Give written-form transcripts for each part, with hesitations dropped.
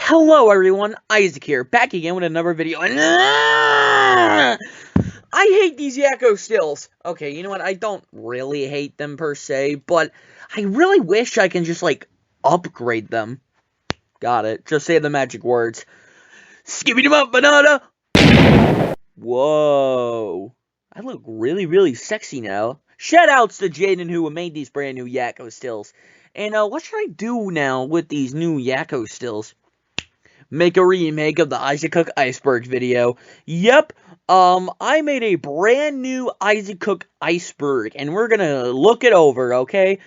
Hello everyone, Isaac here, back again with another video, and I hate these Yakko stills. Okay, you know what, I don't really hate them per se, but I really wish I can just, upgrade them. Got it, just say the magic words. Skibidi-bop banana! Whoa. I look really sexy now. Shoutouts to Jaden who made these brand new Yakko stills. And, what should I do now with these new Yakko stills? Make a remake of the Issac Cook iceberg video. Yep, I made a brand new Issac Cook iceberg, and we're gonna look it over, okay?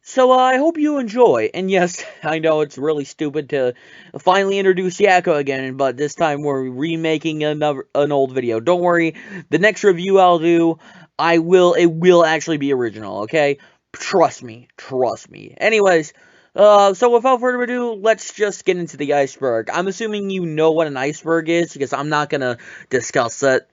So, I hope you enjoy. And yes, I know it's really stupid to finally introduce Yakko again, but this time we're remaking an old video. Don't worry, the next review I'll do, it will actually be original, okay? Trust me. Anyways, so without further ado, let's just get into the iceberg. I'm assuming you know what an iceberg is, because I'm not gonna discuss it.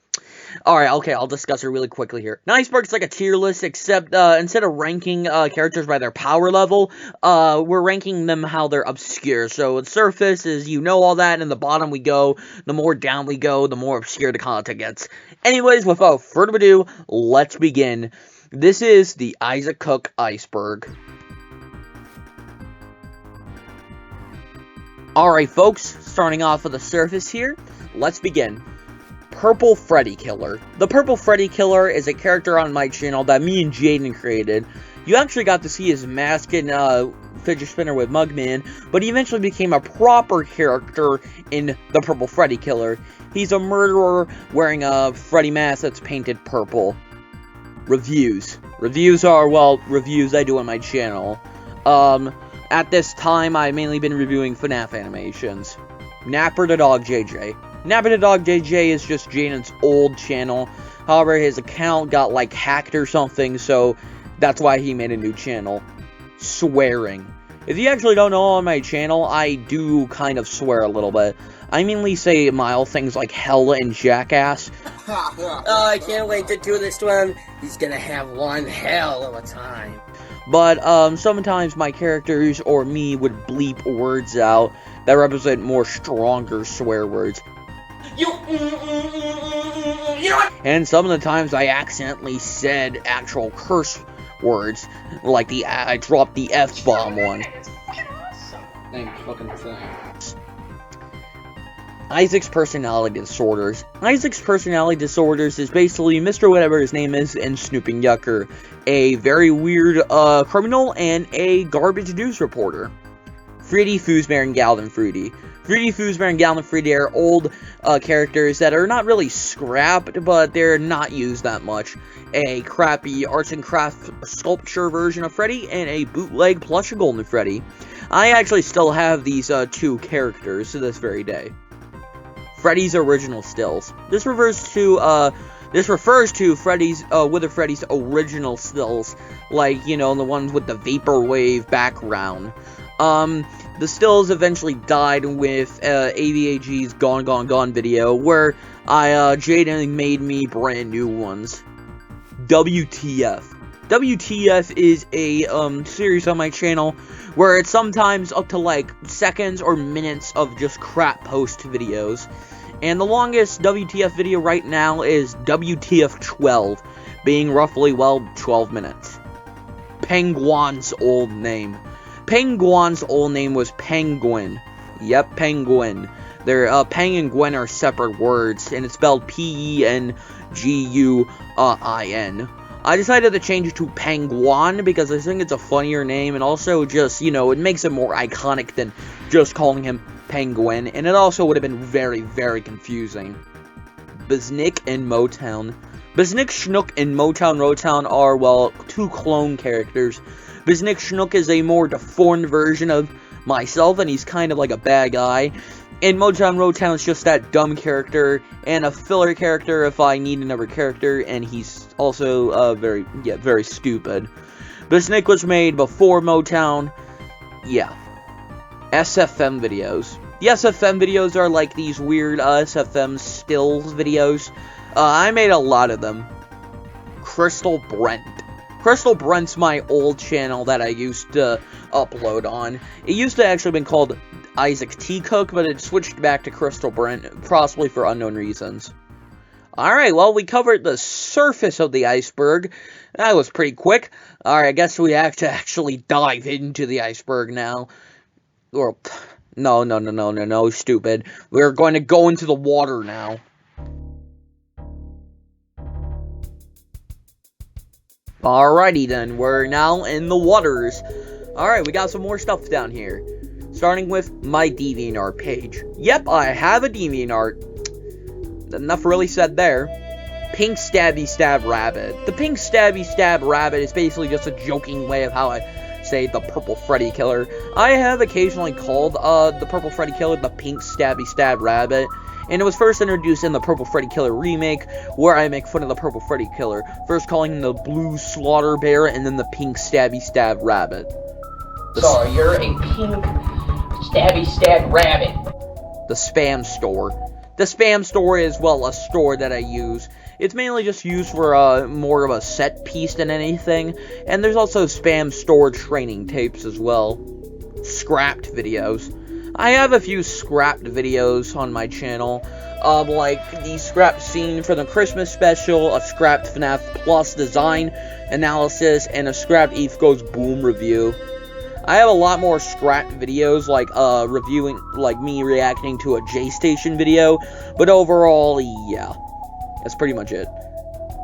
Alright, okay, I'll discuss it really quickly here. An iceberg is like a tier list, except, instead of ranking, characters by their power level, we're ranking them how they're obscure. So, the surface is, you know all that, and the bottom we go, the more down we go, the more obscure the content gets. Anyways, without further ado, let's begin. This is the Issac Cook iceberg. Alright folks, starting off with the surface here, let's begin. Purple Freddy Killer. The Purple Freddy Killer is a character on my channel that me and Jaden created. You actually got to see his mask in Fidget Spinner with Mugman, but he eventually became a proper character in the Purple Freddy Killer. He's a murderer wearing a Freddy mask that's painted purple. Reviews. Reviews are, well, reviews I do on my channel. At this time, I've mainly been reviewing FNAF animations. Napper the Dog JJ. Napper the Dog JJ is just Jaden's old channel. However, his account got, hacked or something, so that's why he made a new channel. Swearing. If you actually don't know on my channel, I do kind of swear a little bit. I mainly say mild things like hell and jackass. Oh, I can't wait to do this to him. He's gonna have one hell of a time. But, sometimes my characters or me would bleep words out that represent more stronger swear words. You know what? And some of the times I accidentally said actual curse words, like I dropped the F-bomb one. It's fucking awesome. Thanks, fucking thanks. Isaac's personality disorders. Isaac's personality disorders is basically Mr. Whatever his name is and Snooping Yucker, a very weird criminal and a garbage news reporter. Fruity, Foosbear, and Galvin Fruity. Fruity, Foosbear, and Galvin Fruity are old characters that are not really scrapped, but they're not used that much. A crappy arts and craft sculpture version of Freddy, and a bootleg plush of Golden Freddy. I actually still have these two characters to this very day. Freddy's original stills. This refers to Freddy's Wither Freddy's original stills, like, you know, the ones with the vaporwave background. The stills eventually died with AVAG's Gone Gone Gone video, where Jaden made me brand new ones. WTF. WTF is a series on my channel where it's sometimes up to seconds or minutes of just crap post videos. And the longest WTF video right now is WTF 12, being roughly, 12 minutes. Penguin's old name. Penguin's old name was Penguin. Yep, Penguin. Peng and Gwen are separate words, and it's spelled Penguin. I decided to change it to Penguin because I think it's a funnier name, and also just, you know, it makes it more iconic than just calling him Penguin, and it also would have been very confusing. Biznick and Motown. Biznick, Schnook, and Motown Rotown are, well, two clone characters. Biznick Schnook is a more deformed version of myself, and he's kind of like a bad guy. And Motown Rotown is just that dumb character, and a filler character if I need another character, and he's also, very stupid. Biznick was made before Motown. Yeah. SFM videos. The SFM videos are like these weird SFM stills videos. I made a lot of them. Crystal Brent. Crystal Brent's my old channel that I used to upload on. It used to actually been called Issac T. Cook, but it switched back to Crystal Brent, possibly for unknown reasons. Alright, well, we covered the surface of the iceberg. That was pretty quick. Alright, I guess we have to actually dive into the iceberg now. Or, no, stupid. We're going to go into the water now. Alrighty then, we're now in the waters. Alright, we got some more stuff down here. Starting with my DeviantArt page. Yep, I have a DeviantArt. Enough really said there. Pink Stabby Stab Rabbit. The Pink Stabby Stab Rabbit is basically just a joking way of how I say the Purple Freddy Killer. I have occasionally called the Purple Freddy Killer the Pink Stabby Stab Rabbit, and it was first introduced in the Purple Freddy Killer remake, where I make fun of the Purple Freddy Killer, first calling him the Blue Slaughter Bear, and then the Pink Stabby Stab Rabbit. So you're a pink stabby stab rabbit. The Spam Store. The Spam Store is, well, a store that I use. It's mainly just used for more of a set piece than anything, and there's also Spam Store training tapes as well. Scrapped videos. I have a few scrapped videos on my channel, like the scrapped scene for the Christmas special, a scrapped FNAF Plus design analysis, and a scrapped ETH Goes Boom review. I have a lot more scrapped videos, like reviewing, like me reacting to a J-Station video, but overall, yeah, that's pretty much it.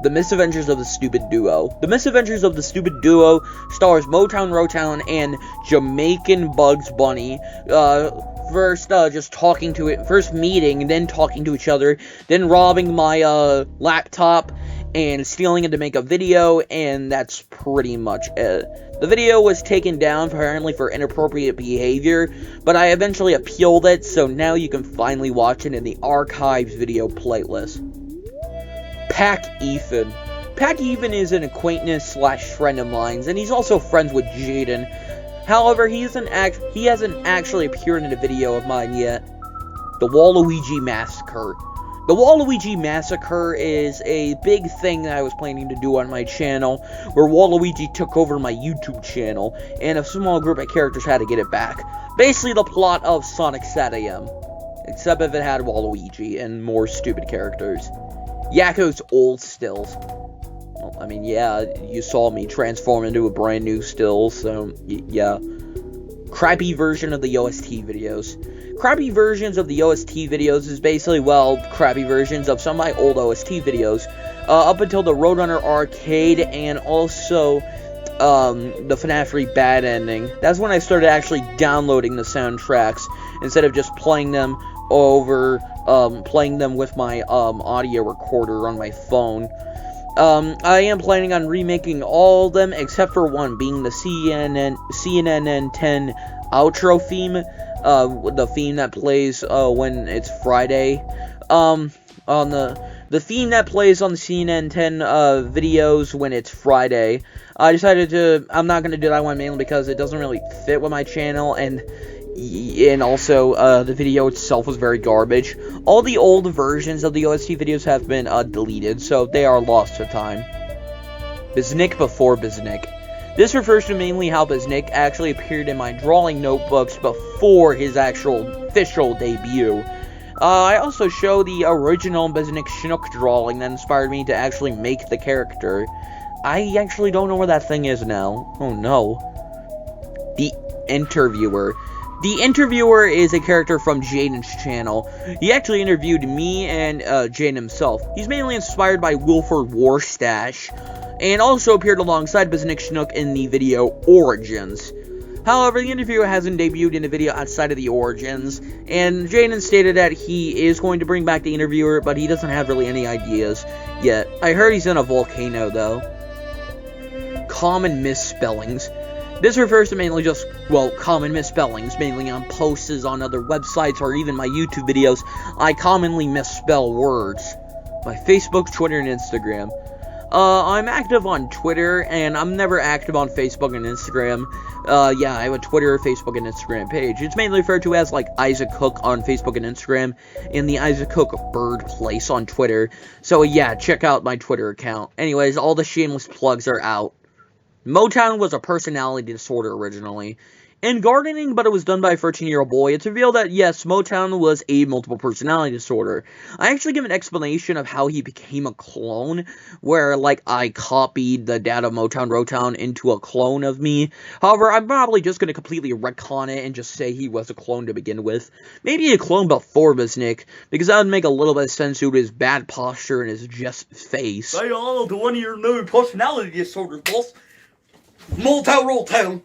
The Misadventures of the Stupid Duo. The Misadventures of the Stupid Duo stars Motown Rotown and Jamaican Bugs Bunny. First meeting, then talking to each other, then robbing my laptop and stealing it to make a video, and that's pretty much it. The video was taken down apparently for inappropriate behavior, but I eventually appealed it, so now you can finally watch it in the archives video playlist. Pack Ethan. Pack Ethan is an acquaintance / friend of mine, and he's also friends with Jaden. However, he hasn't actually appeared in a video of mine yet. The Waluigi Massacre. The Waluigi Massacre is a big thing that I was planning to do on my channel, where Waluigi took over my YouTube channel, and a small group of characters had to get it back. Basically the plot of Sonic SatAM, except if it had Waluigi and more stupid characters. Yakko's old stills. Well, I mean, yeah, you saw me transform into a brand new still, so, yeah. Crappy version of the OST videos. Crappy versions of the OST videos is basically, well, crappy versions of some of my old OST videos, up until the Roadrunner Arcade, and also, the FNAF 3 Bad Ending. That's when I started actually downloading the soundtracks, instead of just playing them over, playing them with my, audio recorder on my phone. I am planning on remaking all of them, except for one, being the CNN 10 outro theme, the theme that plays, when it's Friday. On the theme that plays on the CNN 10, videos when it's Friday. I decided I'm not gonna do that one mainly because it doesn't really fit with my channel, and also, the video itself was very garbage. All the old versions of the OST videos have been, deleted, so they are lost to time. Biznick before Biznick. This refers to mainly how Biznick actually appeared in my drawing notebooks before his actual official debut. I also show the original Biznick Schnook drawing that inspired me to actually make the character. I actually don't know where that thing is now. Oh no. The Interviewer. The Interviewer is a character from Jaden's channel. He actually interviewed me and Jaden himself. He's mainly inspired by Wilford Warstash, and also appeared alongside Biznick Schnook in the video Origins. However, the Interviewer hasn't debuted in a video outside of the Origins, and Jaden stated that he is going to bring back the Interviewer, but he doesn't have really any ideas yet. I heard he's in a volcano, though. Common misspellings. This refers to mainly just, well, common misspellings, mainly on posts on other websites or even my YouTube videos. I commonly misspell words. My Facebook, Twitter, and Instagram. I'm active on Twitter, and I'm never active on Facebook and Instagram. Yeah, I have a Twitter, Facebook, and Instagram page. It's mainly referred to as, like, Issac Cook on Facebook and Instagram, and the Issac Cook Bird Place on Twitter. So, yeah, check out my Twitter account. Anyways, all the shameless plugs are out. Motown was a personality disorder originally. In Gardening, but it was done by a 13-year-old boy, it's revealed that, yes, Motown was a multiple personality disorder. I actually give an explanation of how he became a clone, where, like, I copied the data of Motown Rotown into a clone of me. However, I'm probably just going to completely retcon it and just say he was a clone to begin with. Maybe a clone before Visnick, because that would make a little bit of sense due to his bad posture and his just face. Say hello to one of your new personality disorders, boss. Motown Rotown.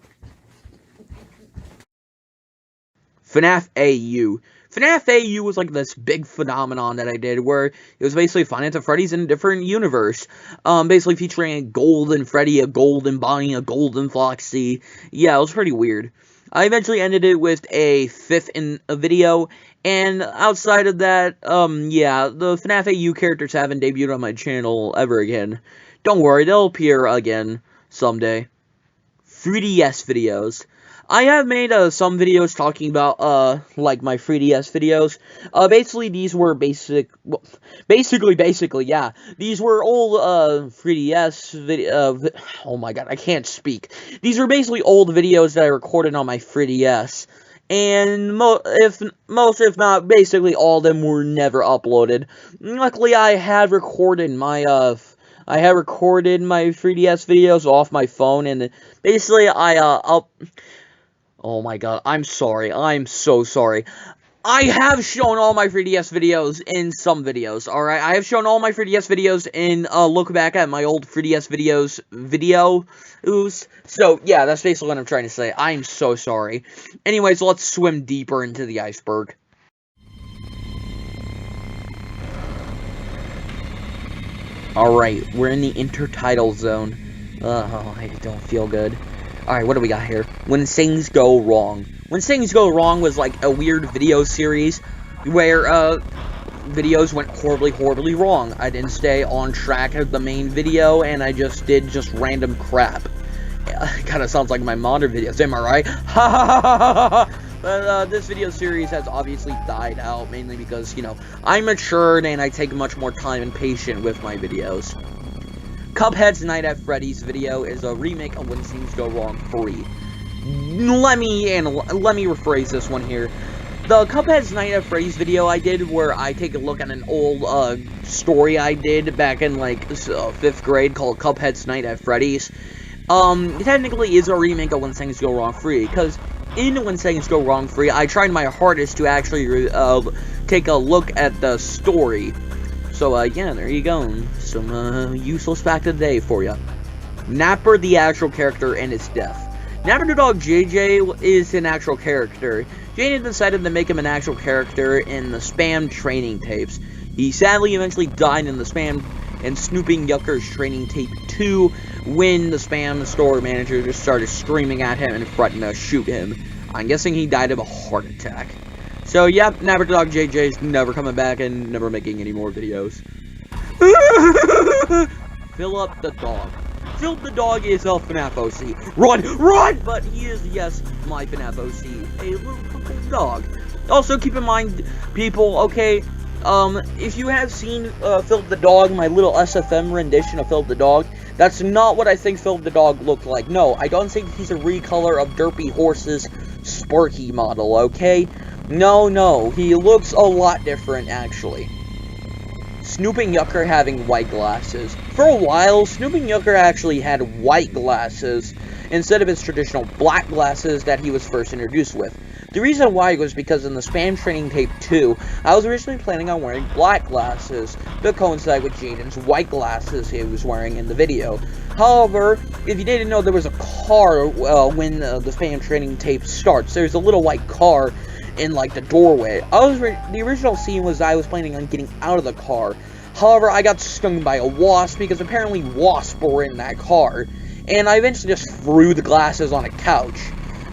FNAF AU. FNAF AU was like this big phenomenon that I did where it was basically Five Nights at Freddy's in a different universe. Basically featuring a golden Freddy, a golden Bonnie, a golden Foxy. Yeah, it was pretty weird. I eventually ended it with a 5th in a video, and outside of that, yeah, the FNAF AU characters haven't debuted on my channel ever again. Don't worry, they'll appear again someday. 3DS videos. I have made some videos talking about like my 3DS videos. Basically these were basically yeah. These were old 3DS video. Oh my god, I can't speak. These are basically old videos that I recorded on my 3DS. And if not, basically all of them were never uploaded. Luckily, I had recorded my 3DS videos off my phone, and basically oh my god, I'm sorry. I'm so sorry. I have shown all my 3DS videos in some videos, alright? I have shown all my 3DS videos in look back at my old 3DS videos. So, yeah, that's basically what I'm trying to say. I'm so sorry. Anyways, let's swim deeper into the iceberg. Alright, we're in the Intertitle Zone. Oh, I don't feel good. Alright, what do we got here? When Things Go Wrong. When Things Go Wrong was like a weird video series where videos went horribly wrong. I didn't stay on track of the main video, and I just did random crap. It kind of sounds like my modern videos, am I right? Ha ha ha ha ha! But this video series has obviously died out, mainly because, you know, I'm matured and I take much more time and patience with my videos. Cuphead's Night at Freddy's video is a remake of When Things Go Wrong 3. Let me rephrase this one here. The Cuphead's Night at Freddy's video I did, where I take a look at an old story I did back in like 5th grade called Cuphead's Night at Freddy's, technically is a remake of When Things Go Wrong 3, because in When Things Go Wrong 3, I tried my hardest to actually take a look at the story. So, yeah, there you go. Some, useless fact of the day for you. Napper, the actual character, and his death. Napper the dog JJ is an actual character. Jane decided to make him an actual character in the Spam training tapes. He sadly eventually died in the Spam and Snooping Yucker's training tape 2 when the Spam store manager just started screaming at him and threatened to shoot him. I'm guessing he died of a heart attack. So, yep, Napper the dog JJ's never coming back and never making any more videos. Philip the dog. Philip the dog is a FNAF OC. Run! But he is, yes, my FNAF OC. A little dog. Also, keep in mind, people, okay, if you have seen Philip the dog, my little SFM rendition of Philip the dog, that's not what I think Philip the dog looked like. No, I don't think he's a recolor of Derpy Horse's Sparky model, okay? No, he looks a lot different, actually. Snooping Yucker having white glasses. For a while, Snooping Yucker actually had white glasses instead of his traditional black glasses that he was first introduced with. The reason why was because in the Spam Training Tape 2, I was originally planning on wearing black glasses to coincide with Jaden's white glasses he was wearing in the video. However, if you didn't know, there was a car when the Spam Training Tape starts. There's a little white car in like the doorway. The original scene was I was planning on getting out of the car. However, I got stung by a wasp because apparently wasps were in that car, and I eventually just threw the glasses on a couch.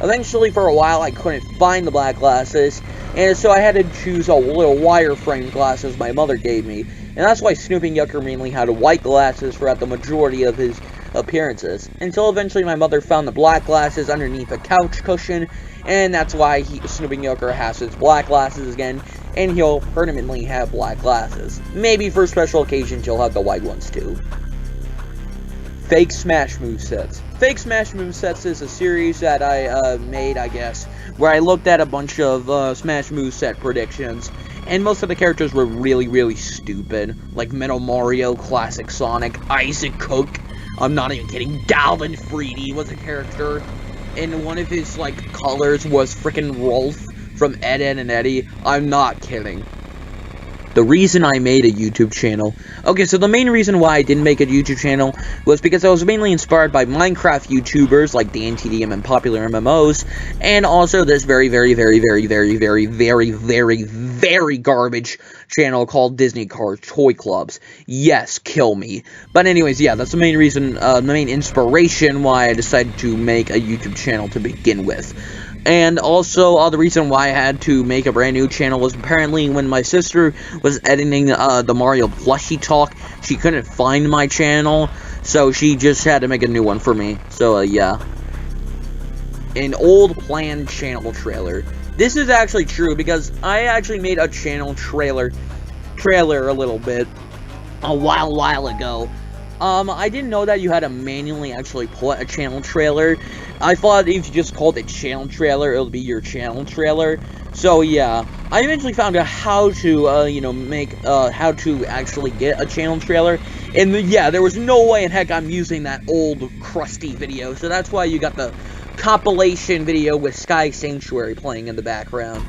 Eventually, for a while, I couldn't find the black glasses, and so I had to choose a little wireframe glasses my mother gave me, and that's why Snooping Yucker mainly had white glasses throughout the majority of his appearances, until eventually my mother found the black glasses underneath a couch cushion, and that's why Snooping Yucker has his black glasses again, and he'll permanently have black glasses. Maybe for special occasions he'll have the white ones too. Fake Smash movesets. Fake Smash Movesets is a series that I made, I guess, where I looked at a bunch of Smash Moveset predictions, and most of the characters were really, really stupid. Like Metal Mario, Classic Sonic, Issac Cook. I'm not even kidding. Galvin Freedy was a character, and one of his like colors was frickin' Rolf from Ed, Edd and Eddy. I'm not kidding. The reason I made a YouTube channel... Okay, so the main reason why I didn't make a YouTube channel was because I was mainly inspired by Minecraft YouTubers like DanTDM and popular MMOs, and also this very garbage channel called Disney Cars Toy Clubs. Yes, kill me. But anyways, yeah, that's the main reason, the main inspiration why I decided to make a YouTube channel to begin with. And also, the reason why I had to make a brand new channel was apparently when my sister was editing the Mario plushie talk, she couldn't find my channel, so she just had to make a new one for me. So, yeah. An old planned channel trailer. This is actually true, because I actually made a channel trailer a little bit a while ago. I didn't know that you had to manually actually put a channel trailer. I thought if you just called it channel trailer, it would be your channel trailer. So, yeah. I eventually found out how to, you know, how to actually get a channel trailer. And, yeah, there was no way in heck I'm using that old, crusty video. So that's why you got the compilation video with Sky Sanctuary playing in the background.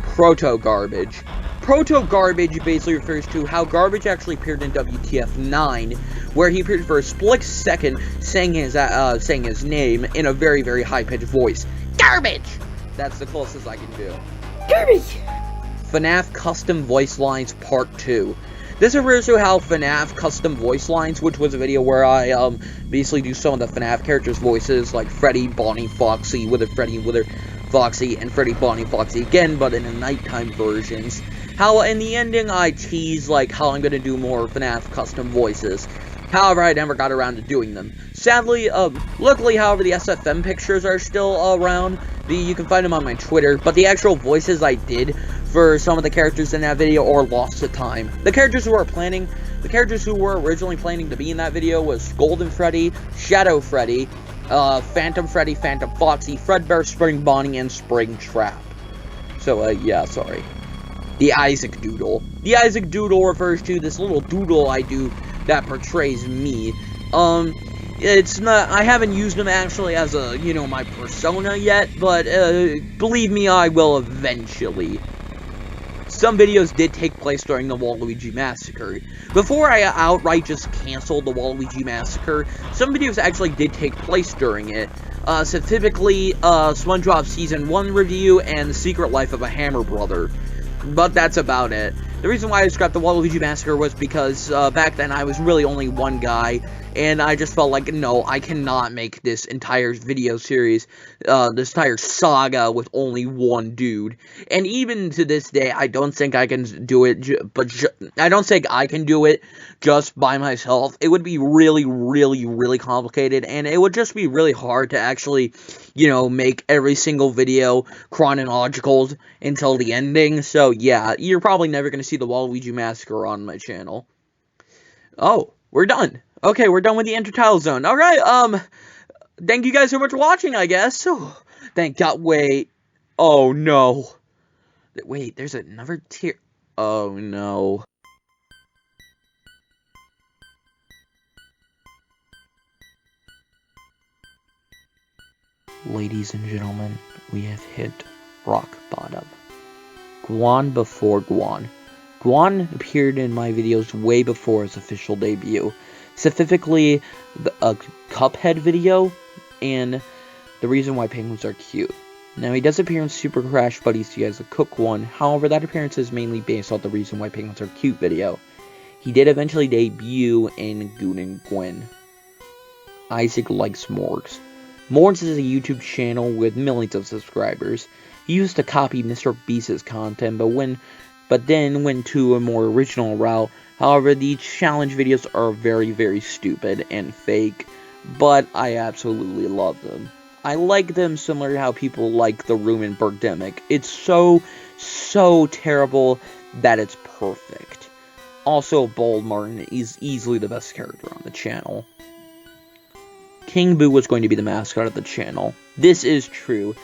Proto-garbage. Proto-garbage basically refers to how Garbage actually appeared in WTF 9, where he appeared for a split second saying his name in a very high-pitched voice. Garbage! That's the closest I can do. Garbage! FNAF Custom Voice Lines Part 2. This refers to how FNAF Custom Voice Lines, which was a video where I basically do some of the FNAF characters' voices, like Freddy, Bonnie, Foxy, Wither, Freddy, Wither, Foxy, and Freddy, Bonnie, Foxy again, but in the nighttime versions. How in the ending I tease like how I'm gonna do more FNAF custom voices. However, I never got around to doing them. Sadly, luckily, however, the SFM pictures are still around. You can find them on my Twitter, but the actual voices I did for some of the characters in that video are lost to time. The characters who were originally planning to be in that video was Golden Freddy, Shadow Freddy, Phantom Freddy, Phantom Foxy, Fredbear, Spring Bonnie, and Spring Trap. So, yeah, sorry. The Isaac Doodle. The Isaac Doodle refers to this little doodle I do that portrays me. It's not, I haven't used him actually as a, you know, my persona yet, but, believe me, I will eventually. Some videos did take place during the Waluigi Massacre. Before I outright just canceled the Waluigi Massacre, some videos actually did take place during it. Specifically, SpongeBob Season 1 review and The Secret Life of a Hammer Brother. But that's about it. The reason why I scrapped the Waluigi Massacre was because back then I was really only one guy, and I just felt like, no, I cannot make this entire video series, this entire saga with only one dude. And even to this day, I don't think I can do it, I don't think I can do it just by myself. It would be really complicated, and it would just be really hard to actually, you know, make every single video chronological until the ending. So yeah, you're probably never going to see the Waluigi Massacre on my channel. Oh, we're done. Okay, we're done with the Intertitle Zone. Alright, thank you guys so much for watching, I guess. Oh, thank God. Wait. Oh, no. Wait, there's another tier. Oh, no. Ladies and gentlemen, we have hit rock bottom. Guan before Guan. Guan appeared in my videos way before his official debut. Specifically, a Cuphead video, and the reason why penguins are cute. Now, he does appear in Super Crash Buddies he has a Cook one, however, that appearance is mainly based on the reason why penguins are cute video. He did eventually debut in Goon and Gwen. Isaac likes Morgs. Morgs is a YouTube channel with millions of subscribers. He used to copy Mr. Beast's content, but then went to a more original route. However, the challenge videos are very stupid and fake, but I absolutely love them. I like them similar to how people like the Room in Birdemic. It's so terrible that it's perfect. Also, Bold Martin is easily the best character on the channel. King Boo was going to be the mascot of the channel. This is true.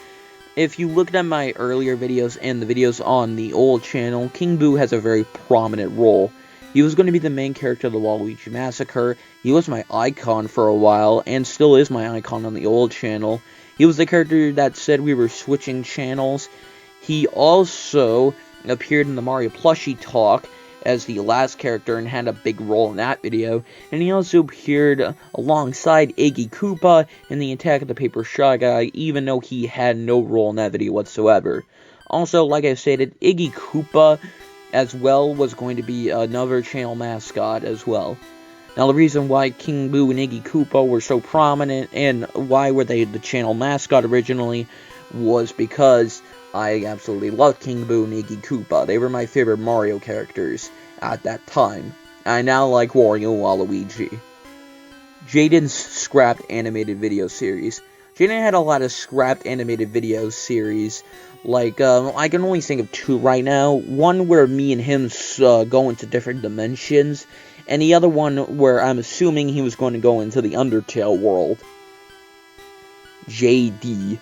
If you looked at my earlier videos and the videos on the old channel, King Boo has a very prominent role. He was going to be the main character of the Waluigi Massacre. He was my icon for a while, and still is my icon on the old channel. He was the character that said we were switching channels. He also appeared in the Mario Plushie Talk as the last character and had a big role in that video. And he also appeared alongside Iggy Koopa in the Attack of the Paper Shy Guy, even though he had no role in that video whatsoever. Also, like I stated, Iggy Koopa as well was going to be another channel mascot as well. Now, the reason why King Boo and Iggy Koopa were so prominent and why were they the channel mascot originally was because I absolutely loved King Boo and Iggy Koopa. They were my favorite Mario characters at that time. I now like Wario and Waluigi. Jaden's scrapped animated video series. Jaden had a lot of scrapped animated video series. Like, I can only think of two right now. One where me and him go into different dimensions. And the other one where I'm assuming he was going to go into the Undertale world. JD.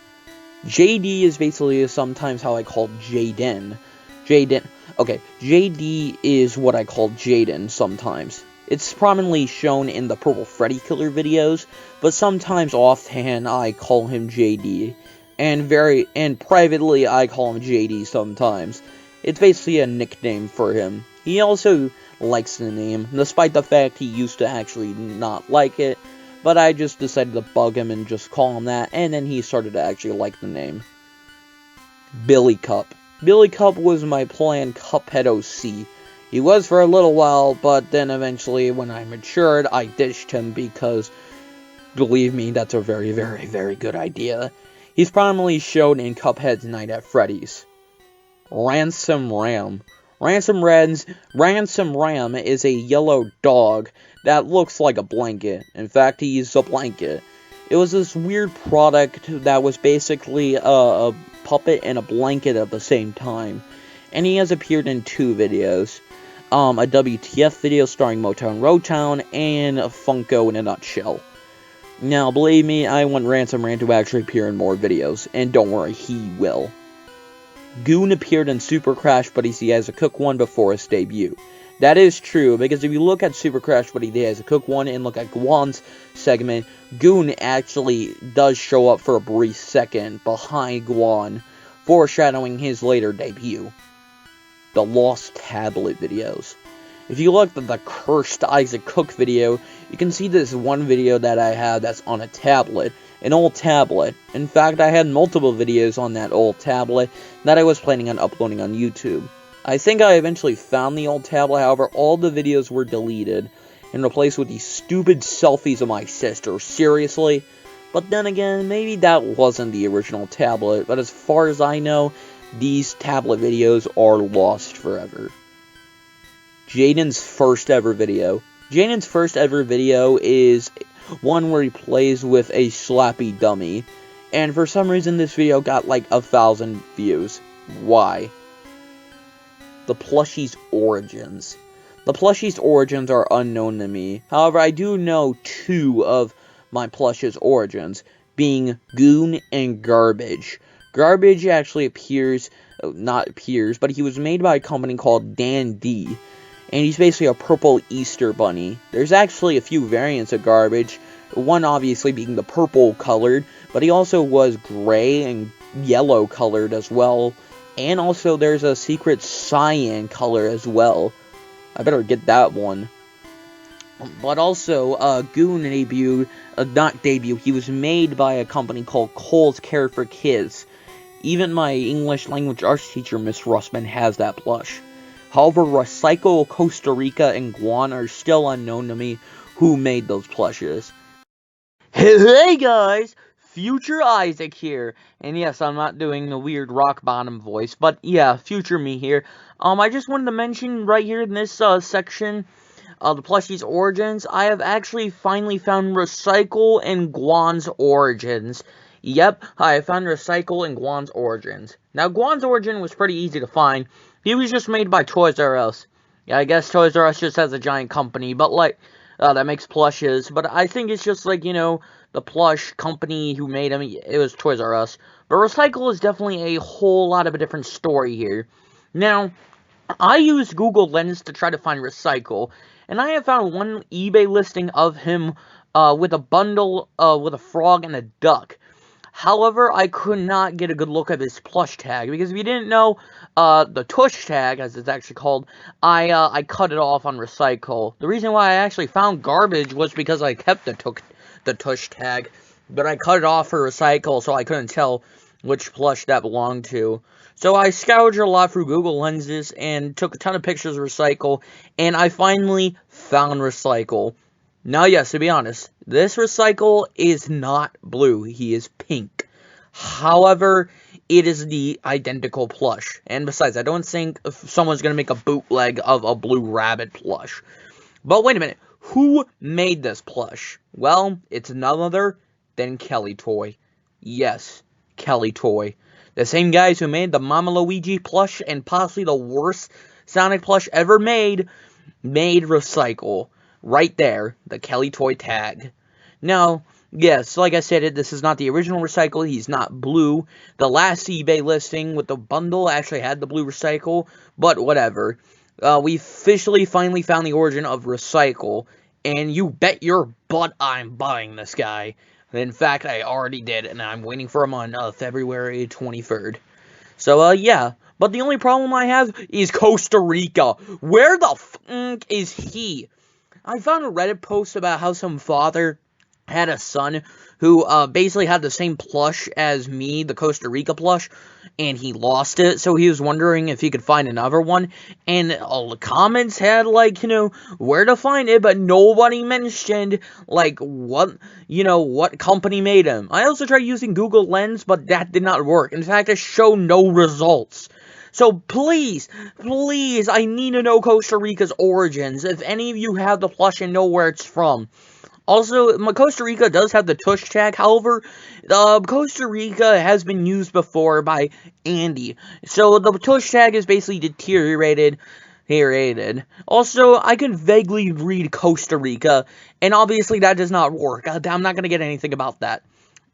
JD is basically sometimes how I call Jaden. Okay, JD is what I call Jaden sometimes. It's prominently shown in the Purple Freddy Killer videos, but sometimes offhand I call him JD. And privately I call him JD sometimes. It's basically a nickname for him. He also likes the name, despite the fact he used to actually not like it. But I just decided to bug him and just call him that, and then he started to actually like the name. Billy Cup. Billy Cup was my planned Cuphead OC. He was for a little while, but then eventually when I matured, I ditched him because, believe me, that's a very, very, very good idea. He's prominently shown in Cuphead's Night at Freddy's. Ransom Ram. Ransom Ram is a yellow dog that looks like a blanket. In fact, he's a blanket. It was this weird product that was basically a puppet and a blanket at the same time. And he has appeared in two videos. A WTF video starring Motown Rotown and Funko in a Nutshell. Now, believe me, I want Ransom Ram to actually appear in more videos. And don't worry, he will. Goon appeared in Super Crash Buddies the Issac Cook one before his debut. That is true, because if you look at Super Crash Buddy the Issac Cook one and look at Guan's segment, Goon actually does show up for a brief second behind Guan, foreshadowing his later debut. The Lost Tablet videos. If you look at the Cursed Issac Cook video, you can see this one video that I have that's on a tablet. An old tablet. In fact, I had multiple videos on that old tablet that I was planning on uploading on YouTube. I think I eventually found the old tablet, however, all the videos were deleted and replaced with these stupid selfies of my sister. Seriously? But then again, maybe that wasn't the original tablet, but as far as I know, these tablet videos are lost forever. Jaden's first ever video. Jaden's first ever video is one where he plays with a slappy dummy. And for some reason this video got like 1,000 views. Why? The plushie's origins. The plushie's origins are unknown to me. However, I do know two of my plushie's origins, being Goon and Garbage. Garbage actually not appears, but he was made by a company called Dan D. And he's basically a purple Easter bunny. There's actually a few variants of Garbage, one obviously being the purple colored, but he also was gray and yellow colored as well. And also there's a secret cyan color as well. I better get that one. But also, Goon debuted, he was made by a company called Cole's Care for Kids. Even my English language arts teacher, Miss Russman, has that plush. However, Recycle Costa Rica and Guan are still unknown to me who made those plushes. Hey guys! Future Isaac here. And yes, I'm not doing the weird rock bottom voice, but yeah, future me here. I just wanted to mention right here in this section of the plushie's origins, I have actually finally found Recycle and Guan's origins. Yep, I found Recycle and Guan's origins. Now, Guan's origin was pretty easy to find. He was just made by Toys R Us. Yeah, I guess Toys R Us just has a giant company, but like, that makes plushes. But I think it's just like, you know, the plush company who made him, it was Toys R Us. But Recycle is definitely a whole lot of a different story here. Now, I used Google Lens to try to find Recycle, and I have found one eBay listing of him with a bundle with a frog and a duck. However, I could not get a good look at his plush tag, because if you didn't know, the tush tag, as it's actually called, I cut it off on Recycle. The reason why I actually found garbage was because I kept the tush tag, but I cut it off for Recycle, so I couldn't tell which plush that belonged to. So I scourged a lot through Google Lenses, and took a ton of pictures of Recycle, and I finally found Recycle. Now, yes, to be honest, this Recycle is not blue, he is pink. However, it is the identical plush. And besides, I don't think someone's going to make a bootleg of a Blue Rabbit plush. But wait a minute, who made this plush? Well, it's none other than Kelly Toy. Yes, Kelly Toy. The same guys who made the Mama Luigi plush, and possibly the worst Sonic plush ever made Recycle. Right there, the Kelly Toy tag. Now, yes, like I said, this is not the original Recycle. He's not blue. The last eBay listing with the bundle actually had the blue Recycle, but whatever. We officially finally found the origin of Recycle, and you bet your butt I'm buying this guy. In fact, I already did, and I'm waiting for him on February 23rd. So, yeah. But the only problem I have is Costa Rica. Where the f*** is he? I found a Reddit post about how some father had a son who basically had the same plush as me, the Costa Rica plush, and he lost it, so he was wondering if he could find another one, and all the comments had, like, where to find it, but nobody mentioned, like, what company made him. I also tried using Google Lens, but that did not work. In fact, it showed no results. So please, I need to know Costa Rica's origins, if any of you have the plush and know where it's from. Also, Costa Rica does have the tush tag, however, Costa Rica has been used before by Andy. So the tush tag is basically deteriorated. Also, I can vaguely read Costa Rica, and obviously that does not work. I'm not going to get anything about that.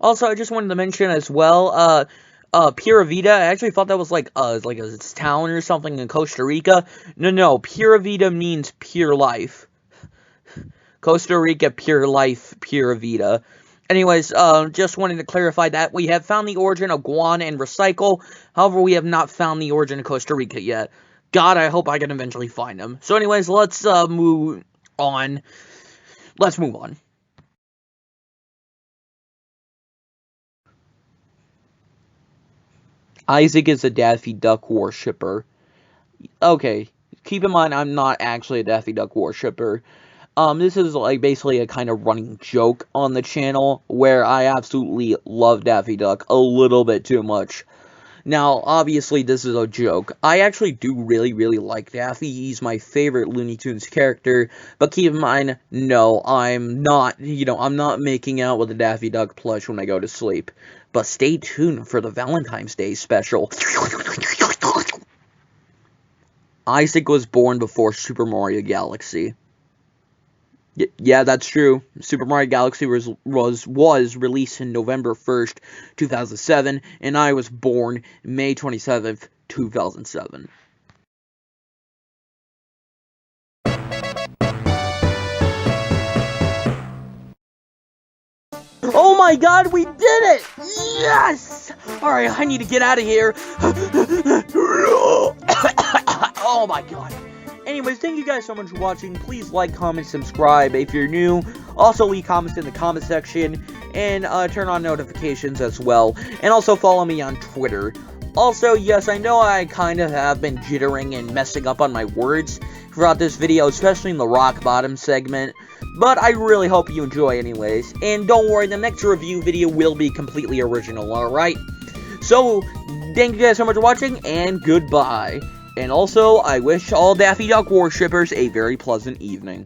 Also, I just wanted to mention as well, Pura Vida, I actually thought that was like a town or something in Costa Rica. No, Pura Vida means pure life. Costa Rica, pure life, Pura Vida. Anyways, just wanted to clarify that. We have found the origin of Guan and Recycle. However, we have not found the origin of Costa Rica yet. God, I hope I can eventually find them. So anyways, let's move on. Isaac is a Daffy Duck worshipper. Okay, keep in mind, I'm not actually a Daffy Duck worshipper. This is like basically a kind of running joke on the channel where I absolutely love Daffy Duck a little bit too much. Now, obviously, this is a joke. I actually do really like Daffy. He's my favorite Looney Tunes character. But keep in mind, no, I'm not, I'm not making out with a Daffy Duck plush when I go to sleep. But stay tuned for the Valentine's Day special. Isaac was born before Super Mario Galaxy. Yeah, that's true. Super Mario Galaxy was released in November 1st, 2007, and I was born May 27th, 2007. Oh my god, we did it! Yes! Alright, I need to get out of here. Oh my god. Anyways, thank you guys so much for watching. Please like, comment, subscribe if you're new. Also, leave comments in the comment section. And turn on notifications as well. And also follow me on Twitter. Also, yes, I know I kind of have been jittering and messing up on my words throughout this video, especially in the rock bottom segment. But I really hope you enjoy anyways. And don't worry, the next review video will be completely original, alright? So, thank you guys so much for watching, and goodbye. And also, I wish all Daffy Duck worshippers a very pleasant evening.